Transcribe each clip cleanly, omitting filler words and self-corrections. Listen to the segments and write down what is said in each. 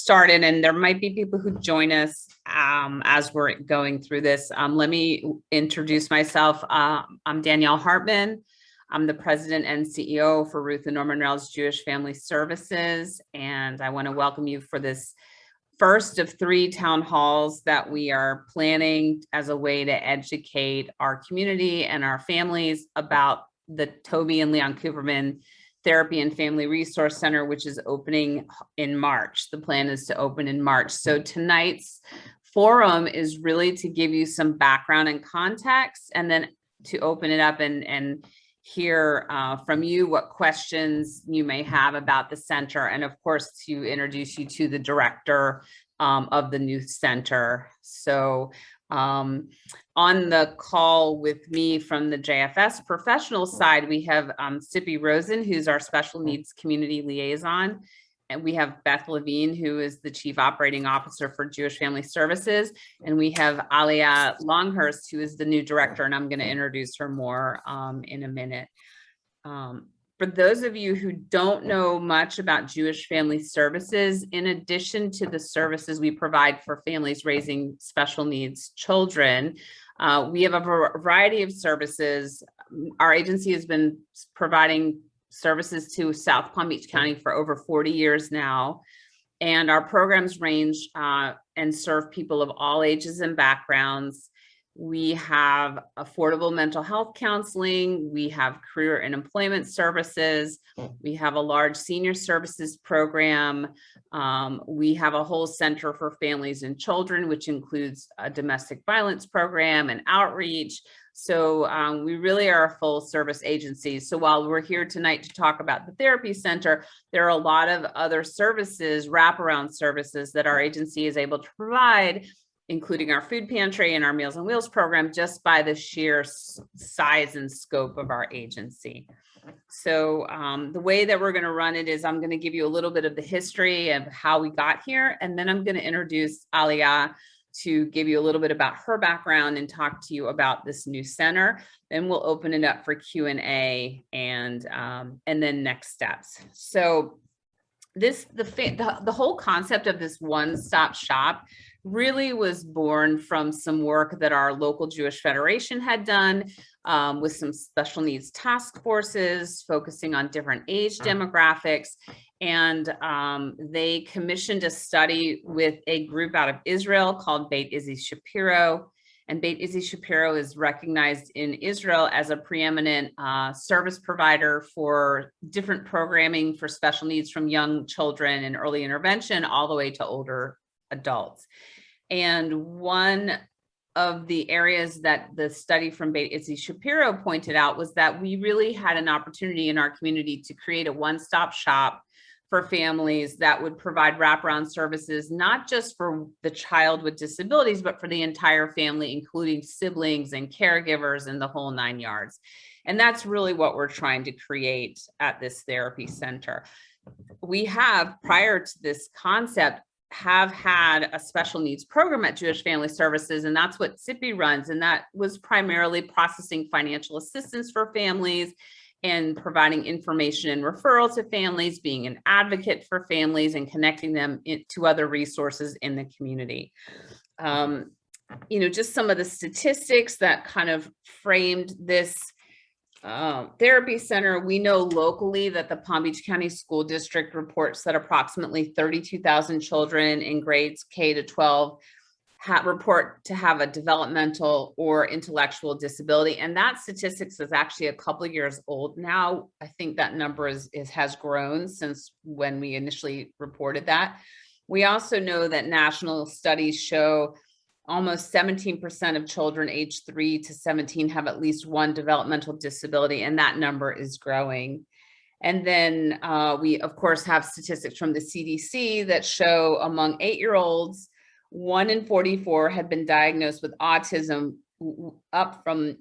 started, and there might be people who join us as we're going through this. Let me introduce myself. I'm Danielle Hartman. I'm the president and CEO for Ruth and Norman Rell's Jewish Family Services, and I want to welcome you for this first of 3 town halls that we are planning as a way to educate our community and our families about the Toby and Leon Cooperman Therapy and Family Resource Center, which is opening in March. The plan is to open in March. So tonight's forum is really to give you some background and context, and then to open it up and hear from you what questions you may have about the center, and of course to introduce you to the director of the new center. So on the call with me from the JFS professional side, we have Sippy Rosen, who's our special needs community liaison. And we have Beth Levine, who is the Chief Operating Officer for Jewish Family Services. And we have Aleah Longhurst, who is the new director, and I'm going to introduce her more in a minute. For those of you who don't know much about Jewish Family Services, in addition to the services we provide for families raising special needs children, we have a variety of services. Our agency has been providing services to South Palm Beach County for over 40 years now. And our programs range and serve people of all ages and backgrounds. We have affordable mental health counseling. We have career and employment services. We have a large senior services program. We have a whole center for families and children, which includes a domestic violence program and outreach. So we really are a full service agency. So while we're here tonight to talk about the therapy center, there are a lot of other services, wraparound services that our agency is able to provide, including our food pantry and our Meals on Wheels program, just by the sheer size and scope of our agency. So the way that we're going to run it is I'm going to give you a little bit of the history of how we got here, and then I'm going to introduce Aleah to give you a little bit about her background and talk to you about this new center. Then we'll open it up for Q&A and then next steps. So the whole concept of this one-stop shop really was born from some work that our local Jewish Federation had done with some special needs task forces focusing on different age demographics. And they commissioned a study with a group out of Israel called Beit Izzy Shapiro. And Beit Izzy Shapiro is recognized in Israel as a preeminent service provider for different programming for special needs, from young children and early intervention all the way to older adults. And one of the areas that the study from Beit Izzy Shapiro pointed out was that we really had an opportunity in our community to create a one-stop shop for families that would provide wraparound services, not just for the child with disabilities, but for the entire family, including siblings and caregivers and the whole 9 yards. And that's really what we're trying to create at this therapy center. We have, prior to this concept, have had a special needs program at Jewish Family Services, and that's what Sippy runs. And that was primarily processing financial assistance for families and providing information and referral to families, being an advocate for families and connecting them to other resources in the community. Just some of the statistics that kind of framed this therapy center. We know locally that the Palm Beach County School District reports that approximately 32,000 children in grades K to 12 report to have a developmental or intellectual disability. And that statistics is actually a couple of years old now. I think that number has grown since when we initially reported that. We also know that national studies show almost 17% of children aged 3 to 17 have at least one developmental disability, and that number is growing. And then we, of course, have statistics from the CDC that show among 8-year-olds, 1 in 44 had been diagnosed with autism, up from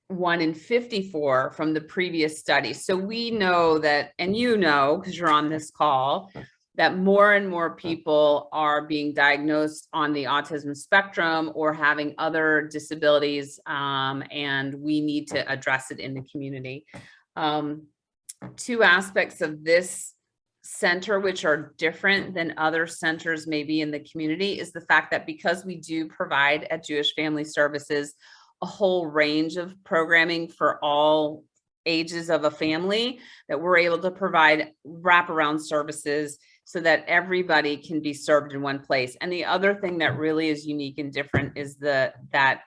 1 in 54 from the previous study. So we know that, and because you're on this call, that more and more people are being diagnosed on the autism spectrum or having other disabilities, and we need to address it in the community. Two aspects of this center, which are different than other centers maybe in the community, is the fact that because we do provide at Jewish Family Services a whole range of programming for all ages of a family, that we're able to provide wraparound services so that everybody can be served in one place. And the other thing that really is unique and different is that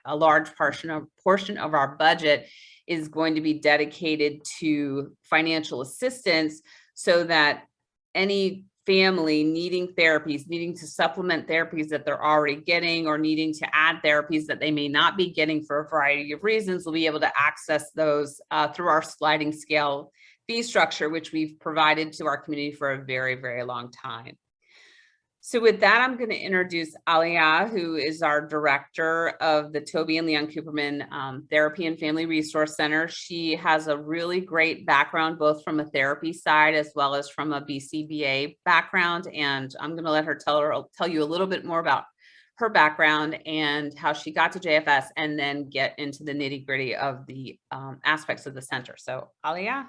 a large portion of our budget is going to be dedicated to financial assistance, so that any family needing therapies, needing to supplement therapies that they're already getting, or needing to add therapies that they may not be getting for a variety of reasons, will be able to access those through our sliding scale fee structure, which we've provided to our community for a very, very long time. So with that, I'm going to introduce 𝐟𝐢𝐫𝐬𝐭, who is our director of the Toby and Leon Cooperman Therapy and Family Resource Center. She has a really great background, both from a therapy side as well as from a BCBA background. And I'm going to let her tell you a little bit more about her background and how she got to JFS, and then get into the nitty gritty of the aspects of the center. So 𝐟𝐢𝐫𝐬𝐭,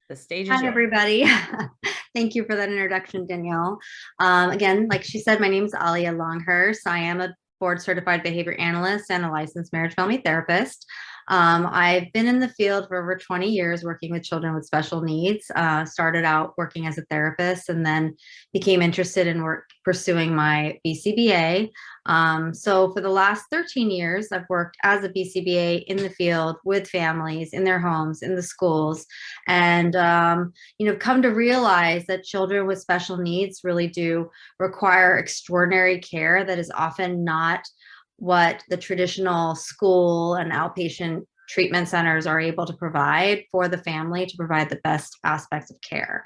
the stage is yours. Hi, everybody. Thank you for that introduction, Danielle. Again, like she said, my name is 𝐟𝐢𝐫𝐬𝐭. I am a board certified behavior analyst and a licensed marriage family therapist. I've been in the field for over 20 years working with children with special needs. Started out working as a therapist and then became interested in pursuing my BCBA. So for the last 13 years, I've worked as a BCBA in the field with families, in their homes, in the schools, and come to realize that children with special needs really do require extraordinary care that is often not what the traditional school and outpatient treatment centers are able to provide for the family to provide the best aspects of care.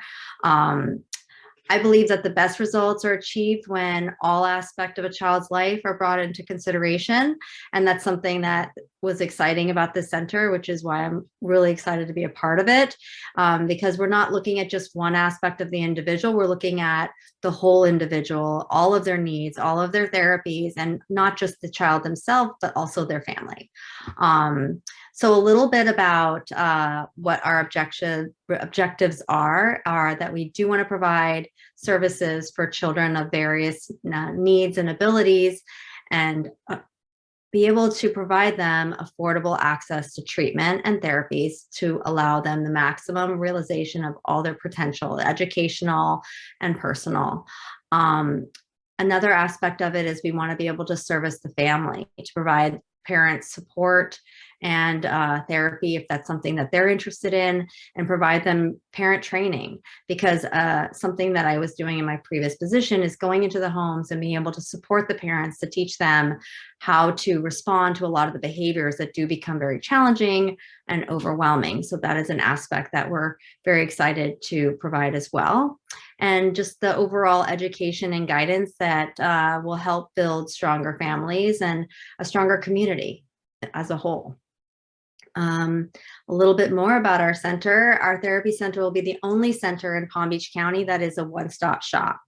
I believe that the best results are achieved when all aspects of a child's life are brought into consideration. And that's something that was exciting about this center, which is why I'm really excited to be a part of it, because we're not looking at just one aspect of the individual. We're looking at the whole individual, all of their needs, all of their therapies, and not just the child themselves, but also their family. So a little bit about what our objectives are that we do want to provide services for children of various needs and abilities, and be able to provide them affordable access to treatment and therapies to allow them the maximum realization of all their potential, educational and personal. Another aspect of it is we want to be able to service the family, to provide parents support and therapy if that's something that they're interested in, and provide them parent training, because something that I was doing in my previous position is going into the homes and being able to support the parents to teach them how to respond to a lot of the behaviors that do become very challenging and overwhelming. So that is an aspect that we're very excited to provide as well. And just the overall education and guidance that will help build stronger families and a stronger community as a whole. A little bit more about our center. Our therapy center will be the only center in Palm Beach County that is a one-stop shop.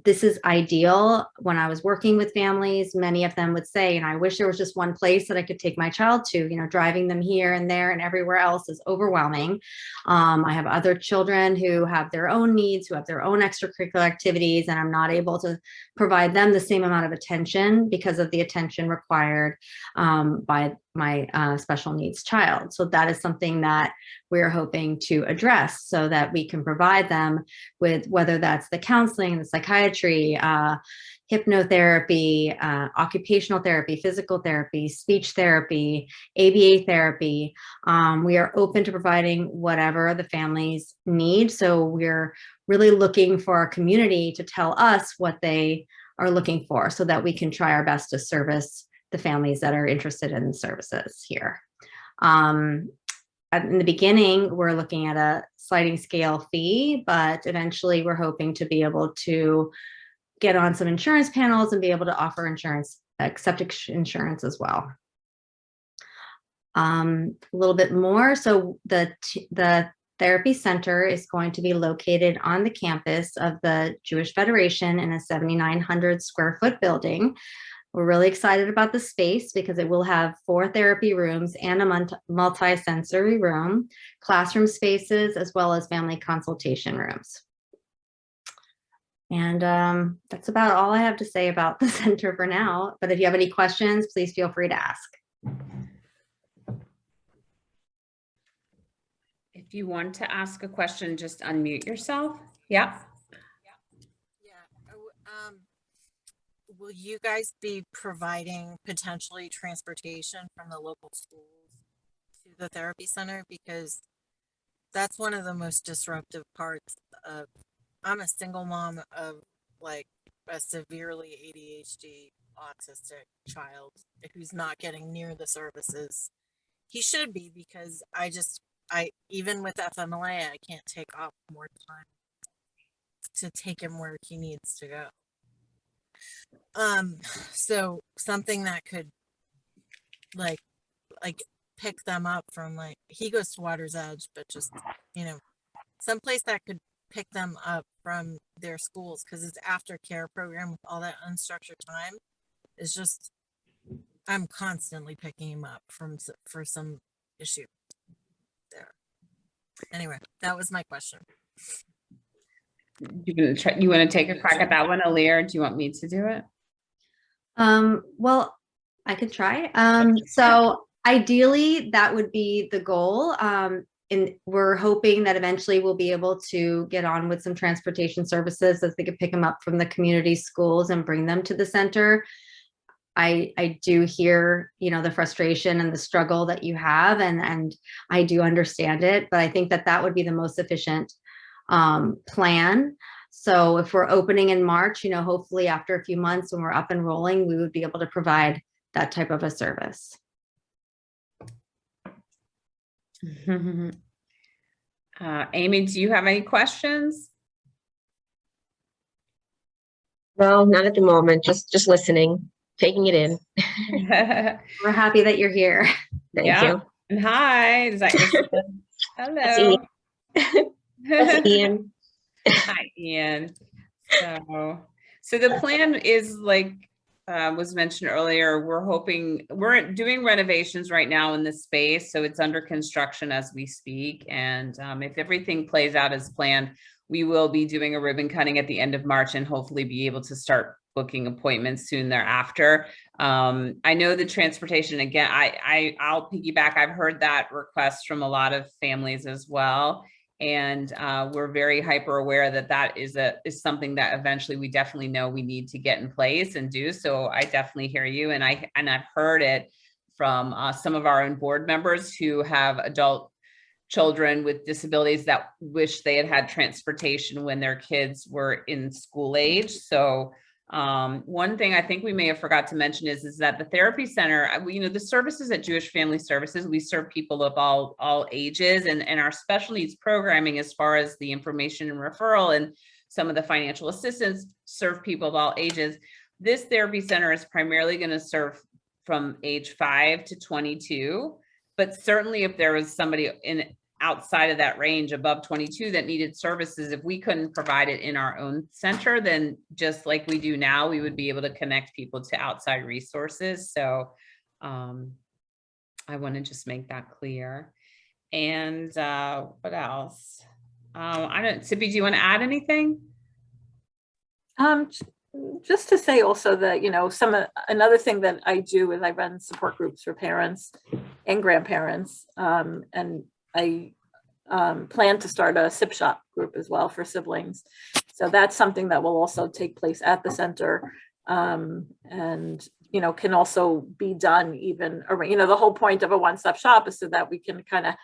This is ideal. When I was working with families, many of them would say, I wish there was just one place that I could take my child to. Driving them here and there and everywhere else is overwhelming. I have other children who have their own needs, who have their own extracurricular activities, and I'm not able to provide them the same amount of attention because of the attention required by my special needs child. So that is something that we're hoping to address, so that we can provide them with, whether that's the counseling, the psychiatry, hypnotherapy, occupational therapy, physical therapy, speech therapy, ABA therapy. We are open to providing whatever the families need. So we're really looking for our community to tell us what they are looking for, so that we can try our best to service the families that are interested in services here. In the beginning, we're looking at a sliding scale fee, but eventually we're hoping to be able to get on some insurance panels and be able to offer insurance, accept insurance as well. A little bit more. So the therapy center is going to be located on the campus of the Jewish Federation in a 7,900 square foot building. We're really excited about the space because it will have 4 therapy rooms and a multi-sensory room, classroom spaces, as well as family consultation rooms. And that's about all I have to say about the center for now. But if you have any questions, please feel free to ask. If you want to ask a question, just unmute yourself. Yeah. Will you guys be providing potentially transportation from the local schools to the therapy center? Because that's one of the most disruptive parts of, I'm a single mom of like a severely ADHD autistic child who's not getting near the services he should be, because I even with FMLA, I can't take off more time to take him where he needs to go. So something that could like pick them up from, like, he goes to Water's Edge, but just, you know, someplace that could pick them up from their schools, because it's aftercare program with all that unstructured time is just, I'm constantly picking him up for some issue there. Anyway, that was my question. You want to take a crack at that one, Alear? Do you want me to do it? Well, I could try. So ideally, that would be the goal. And we're hoping that eventually we'll be able to get on with some transportation services as they could pick them up from the community schools and bring them to the center. I do hear, you know, the frustration and the struggle that you have, and I do understand it, but I think that that would be the most efficient plan. So if we're opening in March, you know, hopefully after a few months when we're up and rolling, we would be able to provide that type of a service. Amy, do you have any questions? No, not at the moment. Just listening, taking it in. We're happy that you're here. Thank you. And hi, is that your son? Hello. That's Ian. That's Ian. Hi, Ian. So the plan is, like was mentioned earlier, we're doing renovations right now in the space, so it's under construction as we speak. And if everything plays out as planned, we will be doing a ribbon cutting at the end of March and hopefully be able to start booking appointments soon thereafter. I know the transportation, again, I'll piggyback. I've heard that request from a lot of families as well. And we're very hyper aware that that is something that eventually we definitely know we need to get in place and do. So I definitely hear you. And I've heard it from some of our own board members who have adult children with disabilities that wish they had transportation when their kids were in school age. So one thing I think we may have forgot to mention is that the therapy center, you know, the services at Jewish Family Services, we serve people of all ages, and our special needs programming, as far as the information and referral and some of the financial assistance, serve people of all ages. This therapy center is primarily going to serve from age 5 to 22, but certainly if there was somebody outside of that range above 22 that needed services, if we couldn't provide it in our own center, then just like we do now, we would be able to connect people to outside resources. So I want to just make that clear. And what else? Sippy, do you want to add anything? Just to say also that, you know, another thing that I do is I run support groups for parents and grandparents, and I plan to start a SIP shop group as well for siblings. So that's something that will also take place at the center, and, you know, can also be done even, you know, the whole point of a one-stop shop is so that we can kind of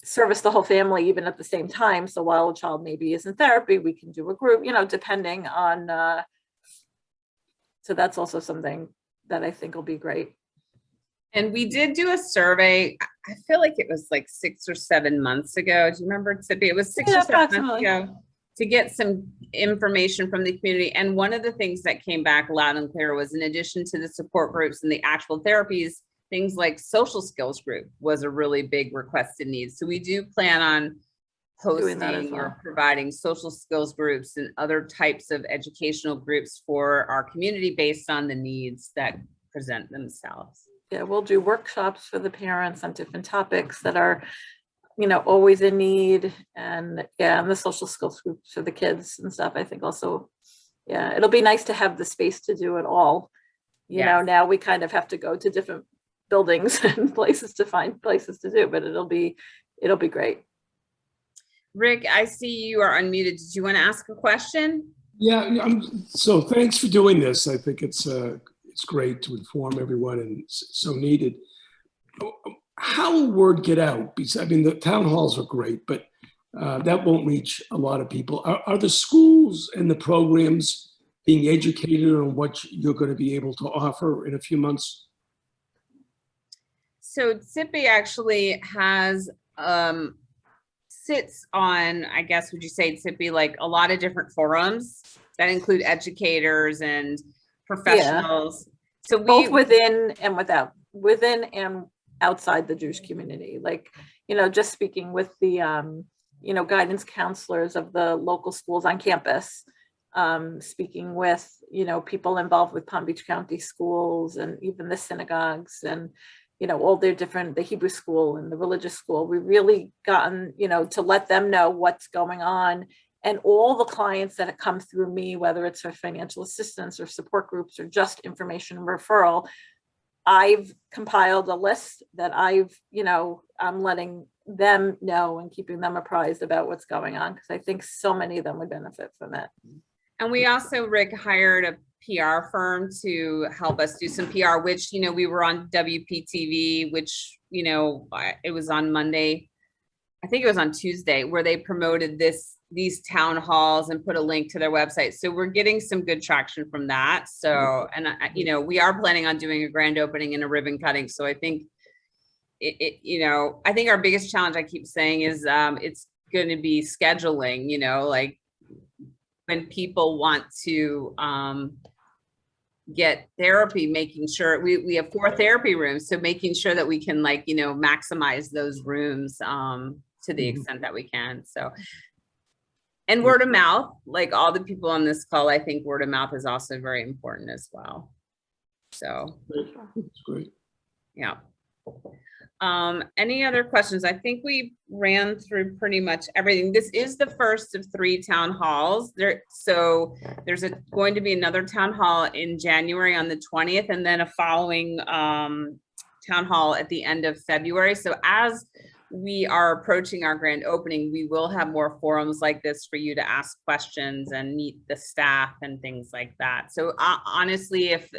service the whole family even at the same time. So while a child maybe is in therapy, we can do a group, you know, depending on, so that's also something that I think will be great. And we did do a survey. I feel like it was like 6 or 7 months ago. Do you remember, Tippy? It was 6 or 7 months ago, to get some information from the community. And one of the things that came back loud and clear was, in addition to the support groups and the actual therapies, things like social skills group was a really big requested need. So we do plan on hosting or providing social skills groups and other types of educational groups for our community based on the needs that present themselves. Yeah, we'll do workshops for the parents on different topics that are, you know, always in need. And yeah, and the social skills groups for the kids and stuff, I think also Yeah, it'll be nice to have the space to do it all. You know, Yes. now we kind of have to go to different buildings and places to find places to do, but it'll be great. Rick, I see you are unmuted. Did you want to ask a question? Yeah, so thanks for doing this. I think it's great to inform everyone and so needed. How will word get out? Because, I mean, the town halls are great, but that won't reach a lot of people. Are the schools and the programs being educated on what you're going to be able to offer in a few months? So 𝐓𝐵 actually has, sits on, I guess, would you say 𝐓𝐵, like a lot of different forums that include educators and professionals. So Both within and outside the Jewish community. Like, you know, just speaking with the, you know, guidance counselors of the local schools on campus, speaking with, you know, people involved with Palm Beach County schools and even the synagogues and, you know, all their different, the Hebrew school and the religious school. We've really gotten, you know, to let them know what's going on. And all the clients that have come through me, whether it's for financial assistance or support groups or just information referral, I've compiled a list that you know, I'm letting them know and keeping them apprised about what's going on, because I think so many of them would benefit from it. And we also, Rick, hired a PR firm to help us do some PR, which, you know, we were on WPTV, which, you know, it was on Monday. I think it was on Tuesday, where they promoted these town halls and put a link to their website. So we're getting some good traction from that. So, and you know, we are planning on doing a grand opening and a ribbon cutting. So I think you know, I think our biggest challenge, I keep saying, is it's going to be scheduling, you know, like when people want to get therapy, making sure we have 4 therapy rooms. So making sure that we can, like, you know, maximize those rooms to the extent that we can. So, and word of mouth, like all the people on this call, I think word of mouth is also very important as well. So, That's great. yeah. Any other questions? I think we ran through pretty much everything. This is the first of 3 town halls. So there's going to be another town hall in January on the 20th, and then a following town hall at the end of February. So as we are approaching our grand opening, we will have more forums like this for you to ask questions and meet the staff and things like that. So honestly, if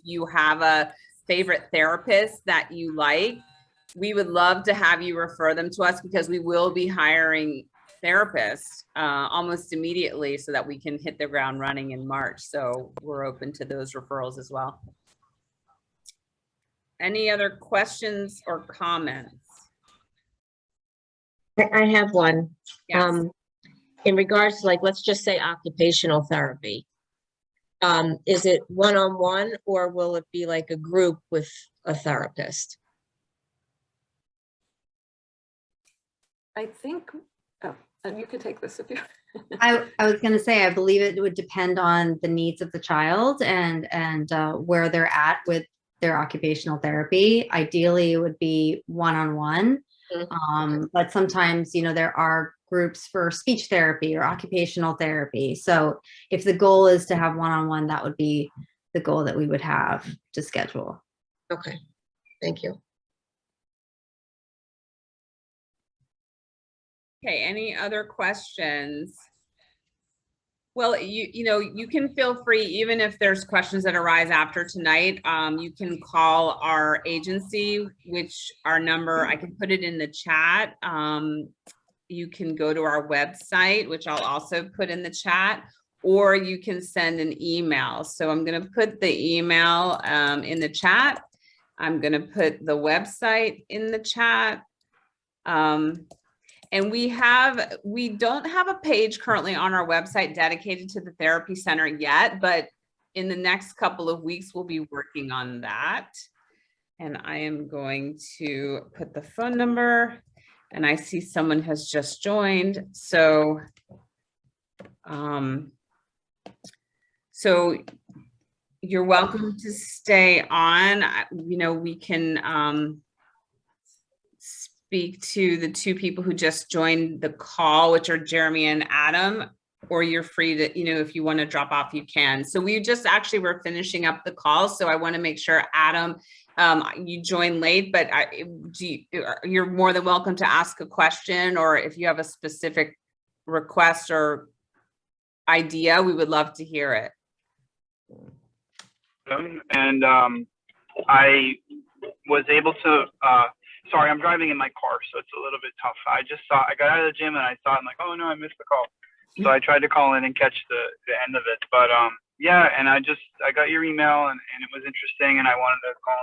you have a favorite therapist that you like, we would love to have you refer them to us, because we will be hiring therapists almost immediately so that we can hit the ground running in March. So we're open to those referrals as well. Any other questions or comments? I have one. Yes. In regards to, like, let's just say occupational therapy. Is it one-on-one, or will it be like a group with a therapist? I think, and you could take this if you. I was going to say, I believe it would depend on the needs of the child and where they're at with their occupational therapy. Ideally, it would be one-on-one. But sometimes, you know, there are groups for speech therapy or occupational therapy. So if the goal is to have one-on-one, that would be the goal that we would have to schedule. Okay, thank you. Okay, any other questions? Well, you know, you can feel free, even if there's questions that arise after tonight, you can call our agency, which our number, I can put it in the chat. You can go to our website, which I'll also put in the chat, or you can send an email. So I'm going to put the email in the chat. I'm going to put the website in the chat. And we don't have a page currently on our website dedicated to the therapy center yet, but in the next couple of weeks, we'll be working on that. And I am going to put the phone number, and I see someone has just joined. So, so you're welcome to stay on. You know, we can, speak to the 2 people who just joined the call, which are Jeremy and Adam. or you're free to, if you want to drop off, you can. So we just actually were finishing up the call. So I want to make sure, Adam, you joined late, but you're more than welcome to ask a question, or if you have a specific request or idea, we would love to hear it. And I was able to, sorry, I'm driving in my car, so it's a little bit tough. I got out of the gym and I thought, I'm like, oh no, I missed the call. So I tried to call in and catch the end of it. But yeah, and I got your email and it was interesting, and I wanted to call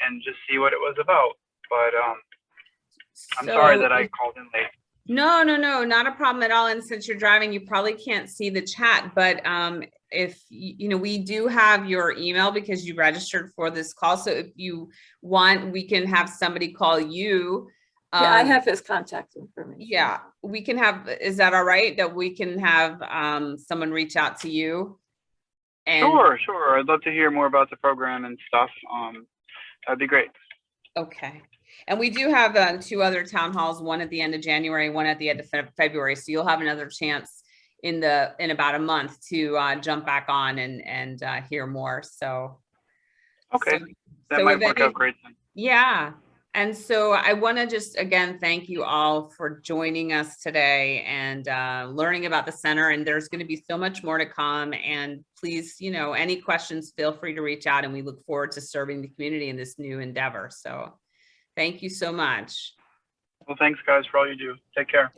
and just see what it was about. But I'm sorry that I called in late. No, not a problem at all. And since you're driving, you probably can't see the chat, but if we do have your email because you registered for this call. So if you want, we can have somebody call you. Yeah, I have his contact information. Yeah, we can have, is that all right? That we can have someone reach out to you? And Sure. I'd love to hear more about the program and stuff. That'd be great. okay. And we do have 2 other town halls, one at the end of January, one at the end of February. So you'll have another chance in about a month to jump back on and hear more. So Okay, that might work out great then. Yeah. And so I want to just, again, thank you all for joining us today and learning about the center. And there's going to be so much more to come. And please, any questions, feel free to reach out. And we look forward to serving the community in this new endeavor. So thank you so much. Well, thanks guys for all you do. Take care.